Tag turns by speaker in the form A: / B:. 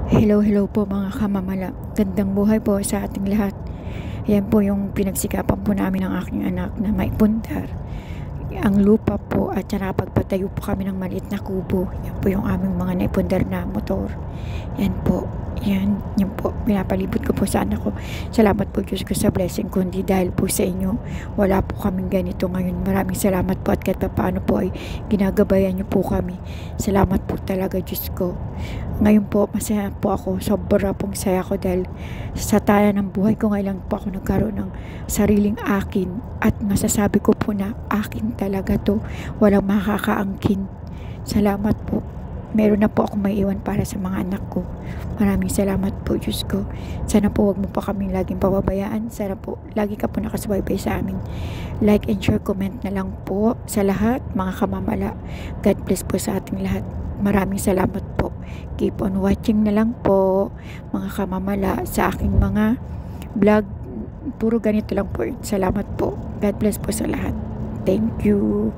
A: Hello po mga kamamala. Gandang buhay po sa ating lahat. Yan po yung pinagsikapan po namin ng aking anak na maipundar ang lupa po at nakapagpatayo po kami ng maliit na kubo. Yan po yung aming mga naipundar na motor. Yan po. Yan po. Pinapalibot ko po sa anak ko. Salamat po Diyos ko sa blessing. Kundi dahil po sa inyo, wala po kaming ganito ngayon. Maraming salamat po at kahit paano po ay ginagabayan niyo po kami. Salamat po talaga Diyos ko. Ngayon po, masaya po ako. Sobra pong saya ko dahil sa taya ng buhay ko ngayon lang po ako nagkaroon ng sariling akin. At masasabi ko po na akin talaga to. Walang makakaangkin. Salamat po. Meron na po akong maiiwan para sa mga anak ko. Maraming salamat po Diyos ko. Sana po wag mo pa kaming laging pababayaan. Sana po lagi ka po nakasubaybay sa amin. Like and share, comment na lang po sa lahat mga kamamala. God bless po sa ating lahat. Maraming salamat po. Keep on watching na lang po mga kamamala sa aking mga vlog. Puro ganito lang po. Salamat po. God bless po sa lahat. Thank you.